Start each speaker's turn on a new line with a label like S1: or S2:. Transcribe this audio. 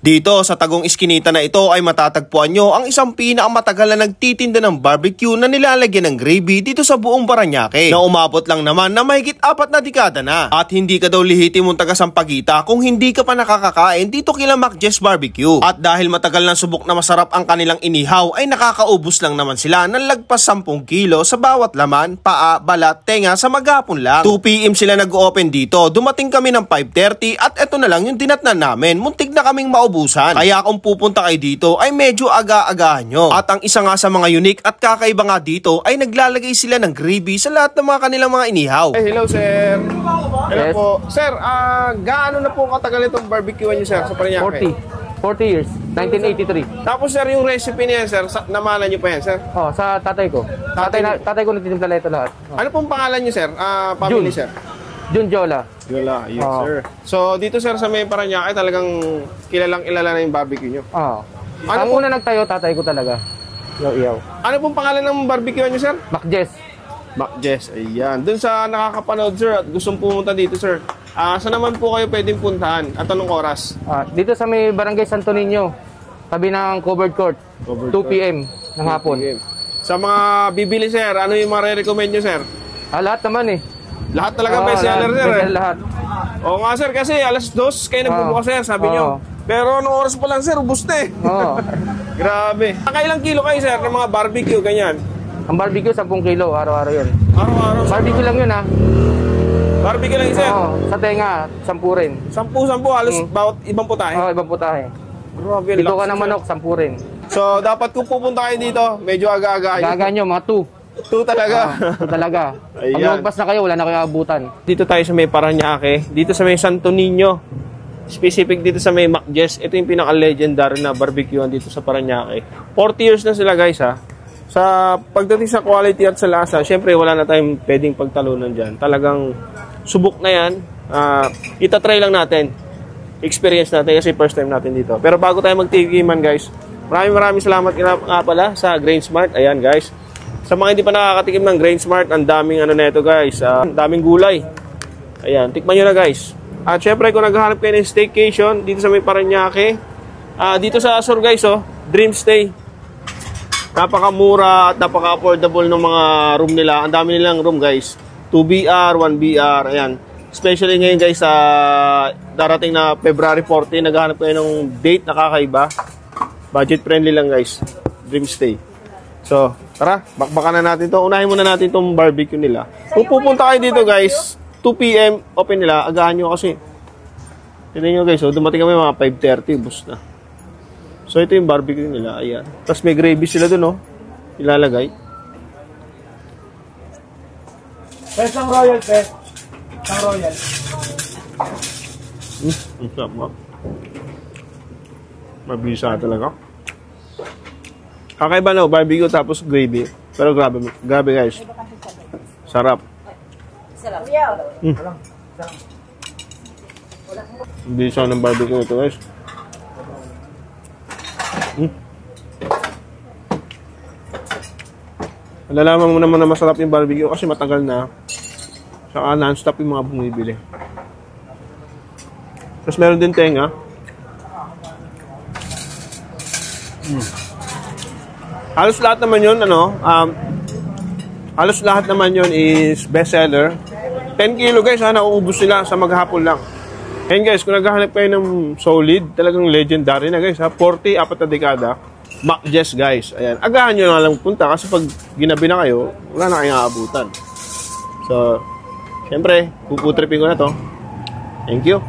S1: Dito sa Tagong Iskinita na ito ay matatagpuan nyo ang isang pinakamatagal na nagtitinda ng barbecue na nilalagyan ng gravy dito sa buong Parañaque na umabot lang naman na mahigit 4 na dekada na. At hindi ka daw lihiti mong taga Sampaguita kung hindi ka pa nakakakain dito kila Mac Jess Barbecue. At dahil matagal ng subok na masarap ang kanilang inihaw ay nakakaubos lang naman sila ng lagpas 10 kilo sa bawat laman, paa, balat, tenga sa maghapon lang. 2 PM sila nag-open dito, dumating kami ng 5:30 at eto na lang yung dinatnan namin, muntik na kaming maubusan. Kaya kung pupunta kayo dito ay medyo aga-agahan nyo. At ang isa nga sa mga unique at kakaiba nga dito ay naglalagay sila ng gravy sa lahat ng mga kanilang mga inihaw.
S2: Hey, hello sir. Hello
S3: Yes.
S2: po. Sir, gaano na po katagal itong barbecue niyo sir sa Parañaque?
S3: 40 years, 1983.
S2: Tapos sir, yung recipe niya sir, namalan niyo pa yan sir?
S3: Oh, sa tatay ko. Tatay ko nagtitimpla ito lahat. Oh.
S2: Ano pong pangalan niyo sir? Family sir?
S3: Jun Jola.
S2: Yola, yes sir. So dito sir sa may Parañaque talagang kilalang-kilala na yung barbecue niyo.
S3: Oh.
S2: Ano
S3: Ang
S2: po?
S3: una nagtayo, tatay ko talaga. Yaw.
S2: Ano pong pangalan ng barbecue niyo sir?
S3: Mac Jess.
S2: Mac Jess, ayan. Dun sa nakakapanood sir at gustong pumunta dito sir, saan naman po kayo pwedeng puntahan at anong oras?
S3: Dito sa may Barangay Santo Niño, tabi ng covered court, 2 PM ng hapon.
S2: Sa mga bibili sir, ano yung re-recommend nyo sir?
S3: Lahat naman eh.
S2: Lahat talaga best seller sir eh.
S3: Lahat.
S2: Oo nga sir, kasi alas 2 kayo nagbubukas sir, sabi nyo. Pero anong oras pa lang sir, ubus na eh.
S3: Oo.
S2: Grabe. Nakailang kilo kayo sir ng mga barbecue, ganyan?
S3: Ang barbecue, 10 kilo, araw-araw yun.
S2: Araw-araw.
S3: Barbecue lang yun ha.
S2: Barbecue lang yun sir?
S3: Oo, sa tenga, 10 rin.
S2: 10 halos bawat ibang putahe.
S3: Oo, ibang putahe.
S2: Grabe.
S3: Dito ka ng manok, 10 rin.
S2: So dapat kung pupunta kayo dito, medyo aga-aga.
S3: Gaga nyo, mga 2.
S2: 2 talaga.
S3: Talaga. Pag
S2: Ayan.
S3: lumagpas na kayo, wala na kayo abutan.
S2: Dito tayo sa may Parañaque, dito sa may Santo Niño. Specific dito sa may Mac Jess. Ito yung pinaka-legendary na barbecuean dito sa Parañaque. 40 years na sila guys ha. Sa pagdating sa quality at sa lasa, syempre wala na tayong pwedeng pagtalunan dyan. Talagang subok na yan. Itatry lang natin. Experience natin kasi first time natin dito. Pero bago tayo magtikiman guys, maraming salamat nga pala sa Grain Smart. Ayan guys. Sa mga hindi pa nakakatikim ng Grain Smart, ang daming ano na ito guys. Ang daming gulay. Ayan, tikman nyo na guys. At syempre kung naghahanap kayo ng staycation dito sa may Parañaque, dito sa Azor guys, Dream Stay. Napakamura at napaka-affordable ng mga room nila. Ang dami nilang room guys. 2BR, 1BR, ayan. Especially ngayon guys, darating na February 14, naghahanap kayo ng date na kakaiba. Budget friendly lang guys. Dream Stay. So, tara, bakbakan na natin to. Unahin muna natin itong barbecue nila. Kung pupunta kayo dito guys, 2 PM open nila, agahan nyo kasi. Tignan nyo guys, dumating kami mga 5:30, bus na. So, ito yung barbecue nila, ayan. Tapos may gravy sila dun, ilalagay.
S4: Isang royal, pes. Isang royal.
S2: Ang sarap mo. Mabisa talaga. Kakaiba na, barbecue tapos gravy. Pero grabe guys. Sarap. Bisa ng barbecue ito guys. Nalalaman mo naman na masarap yung barbecue kasi matagal na. Saka non-stop yung mga bumibili. Tapos meron din tenga. Halos lahat naman yun, halos lahat naman yun is bestseller. 10 kilo guys, nauubos sila sa maghapon lang. And guys, kung naghahanap kayo ng solid, talagang legendary na guys, 40, 4 na dekada, Mac Jess guys. Ayan, agahan nyo na lang punta kasi pag ginabi na kayo, wala na kayong aabutan. So, syempre, puputripin ko na to. Thank you.